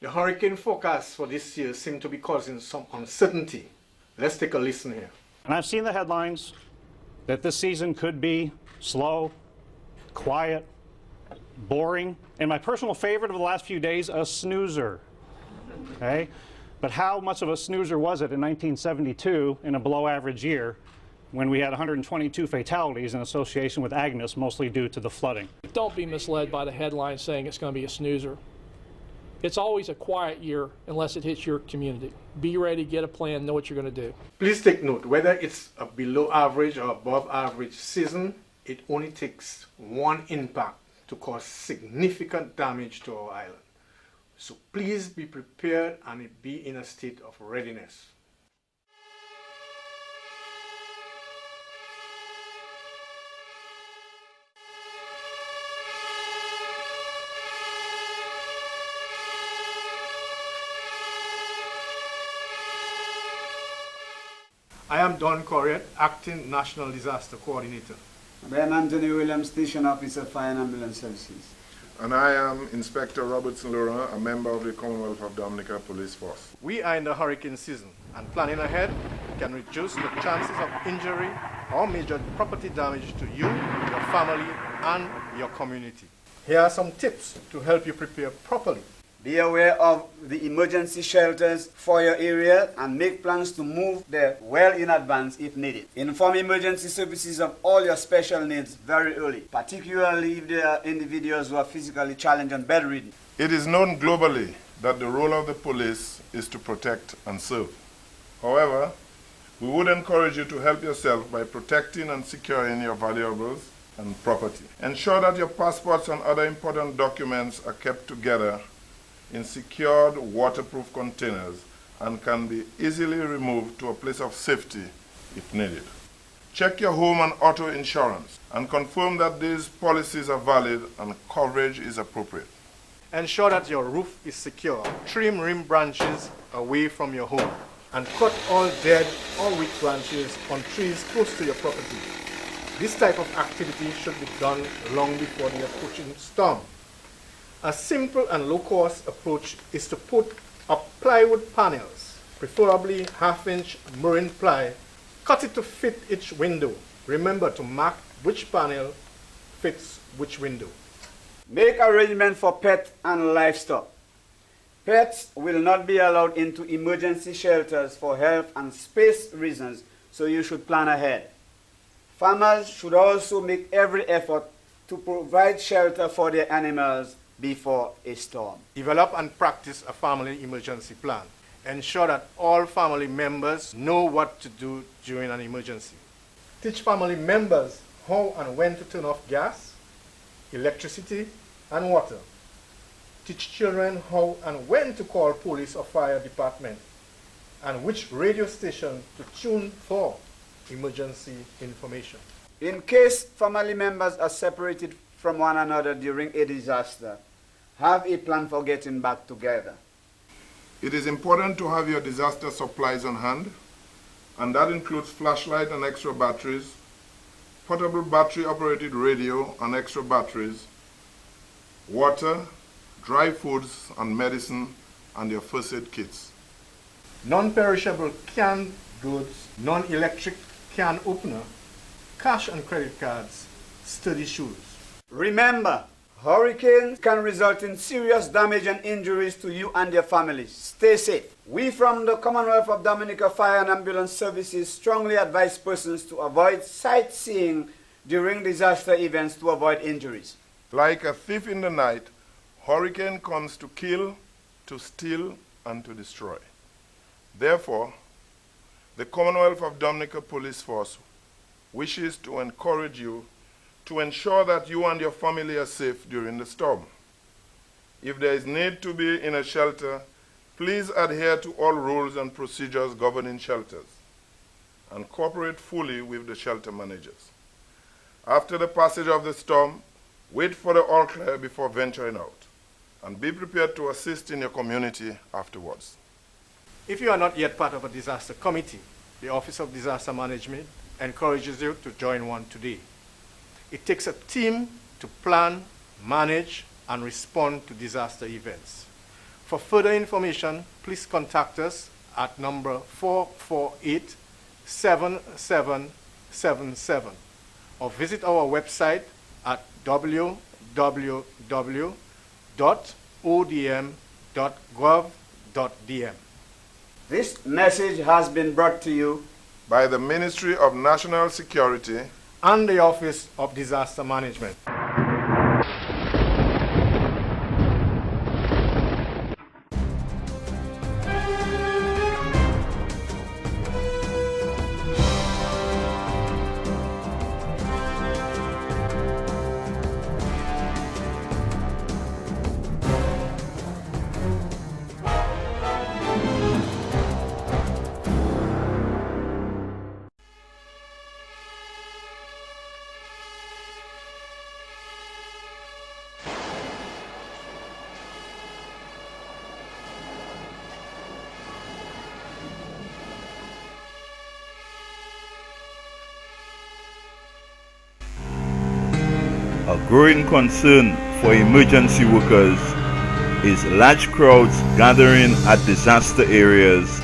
The hurricane forecast for this year seems to be causing some uncertainty. Let's take a listen here. And I've seen the headlines that this season could be slow, quiet, boring, and my personal favorite of the last few days, a snoozer. Okay? But how much of a snoozer was it in 1972 in a below-average year when we had 122 fatalities in association with Agnes, mostly due to the flooding? Don't be misled by the headline saying it's going to be a snoozer. It's always a quiet year unless it hits your community. Be ready, get a plan, know what you're going to do. Please take note, whether it's a below average or above average season, it only takes one impact to cause significant damage to our island. So please be prepared and be in a state of readiness. I am Don Corriott, Acting National Disaster Coordinator. I am Anthony Williams, Station Officer, Fire and Ambulance Services. And I am Inspector Robertson Laurent, a member of the Commonwealth of Dominica Police Force. We are in the hurricane season, and planning ahead can reduce the chances of injury or major property damage to you, your family, and your community. Here are some tips to help you prepare properly. Be aware of the emergency shelters for your area and make plans to move there well in advance if needed. Inform emergency services of all your special needs very early, particularly if there are individuals who are physically challenged and bedridden. It is known globally that the role of the police is to protect and serve. However, we would encourage you to help yourself by protecting and securing your valuables and property. Ensure that your passports and other important documents are kept together in secured waterproof containers and can be easily removed to a place of safety if needed. Check your home and auto insurance and confirm that these policies are valid and coverage is appropriate. Ensure that your roof is secure. Trim rim branches away from your home and cut all dead or weak branches on trees close to your property. This type of activity should be done long before the approaching storm. A simple and low-cost approach is to put up plywood panels, preferably half-inch marine ply. Cut it to fit each window. Remember to mark which panel fits which window. Make arrangements for pets and livestock. Pets will not be allowed into emergency shelters for health and space reasons, so you should plan ahead. Farmers should also make every effort to provide shelter for their animals before a storm. Develop and practice a family emergency plan. Ensure that all family members know what to do during an emergency. Teach family members how and when to turn off gas, electricity, and water. Teach children how and when to call police or fire department, and which radio station to tune for emergency information. In case family members are separated from one another during a disaster, have a plan for getting back together. It is important to have your disaster supplies on hand, and that includes flashlight and extra batteries, portable battery-operated radio and extra batteries, water, dry foods and medicine, and your first aid kits. Non-perishable canned goods, non-electric can opener, cash and credit cards, sturdy shoes. Remember, hurricanes can result in serious damage and injuries to you and your families. Stay safe. We from the Commonwealth of Dominica Fire and Ambulance Services strongly advise persons to avoid sightseeing during disaster events to avoid injuries. Like a thief in the night, hurricane comes to kill, to steal, and to destroy. Therefore, the Commonwealth of Dominica Police Force wishes to encourage you to ensure that you and your family are safe during the storm. If there is need to be in a shelter, please adhere to all rules and procedures governing shelters and cooperate fully with the shelter managers. After the passage of the storm, wait for the all clear before venturing out, and be prepared to assist in your community afterwards. If you are not yet part of a disaster committee, the Office of Disaster Management encourages you to join one today. It takes a team to plan, manage, and respond to disaster events. For further information, please contact us at number 448-7777 or visit our website at www.odm.gov.dm. This message has been brought to you by the Ministry of National Security and the Office of Disaster Management. A growing concern for emergency workers is large crowds gathering at disaster areas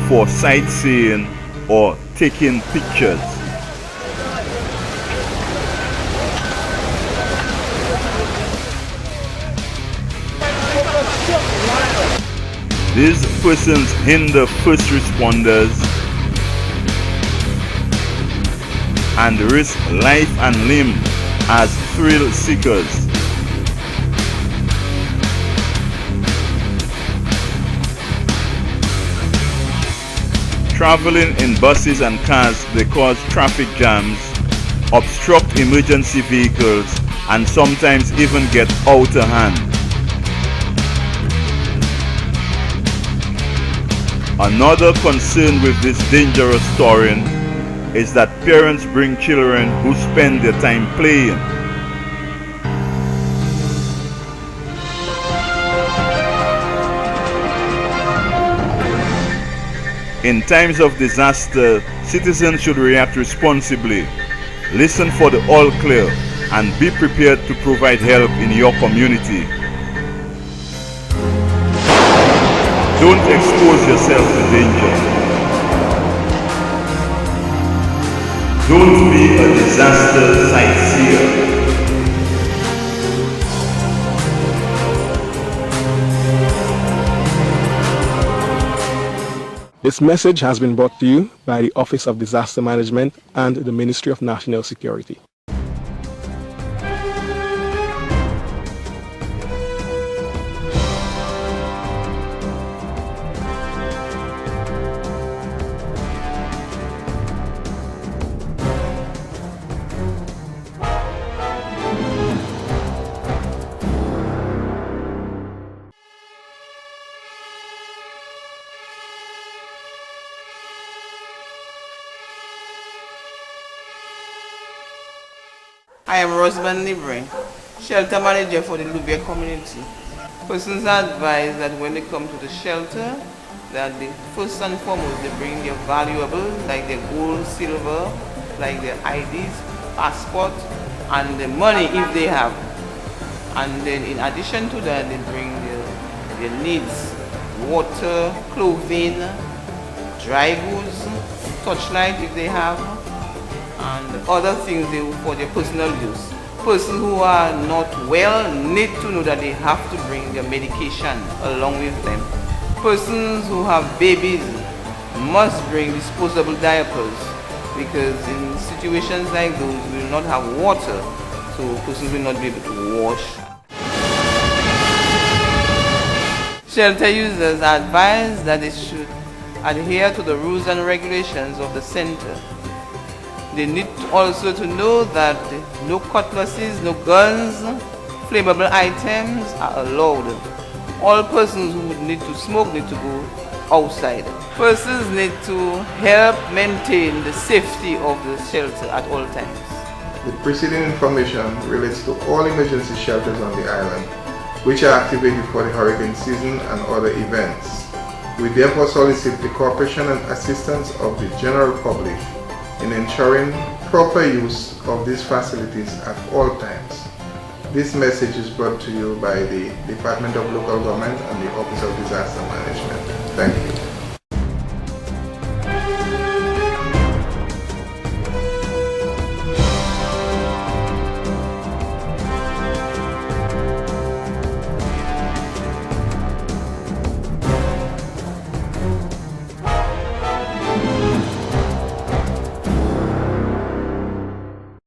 for sightseeing or taking pictures. These persons hinder first responders and risk life and limb as thrill seekers. Traveling in buses and cars, they cause traffic jams, obstruct emergency vehicles, and sometimes even get out of hand. Another concern with this dangerous touring is that parents bring children who spend their time playing. In times of disaster, citizens should react responsibly, listen for the all clear, and be prepared to provide help in your community. Don't expose yourself to danger. Don't be a disaster sightseer. This message has been brought to you by the Office of Disaster Management and the Ministry of National Security. I am Rosamond Libre, shelter manager for the Lubia community. Persons are advised that when they come to the shelter, that they first and foremost they bring their valuables like their gold, silver, like their IDs, passport, and the money if they have. And then in addition to that, they bring their needs, water, clothing, dry goods, torchlight if they have, and other things for their personal use. Persons who are not well need to know that they have to bring their medication along with them. Persons who have babies must bring disposable diapers, because in situations like those we will not have water, so persons will not be able to wash. Shelter users are advised that they should adhere to the rules and regulations of the center. They need also to know that no cutlasses, no guns, flammable items are allowed. All persons who would need to smoke need to go outside. Persons need to help maintain the safety of the shelter at all times. The preceding information relates to all emergency shelters on the island, which are activated for the hurricane season and other events. We therefore solicit the cooperation and assistance of the general public in ensuring proper use of these facilities at all times. This message is brought to you by the Department of Local Government and the Office of Disaster Management. Thank you.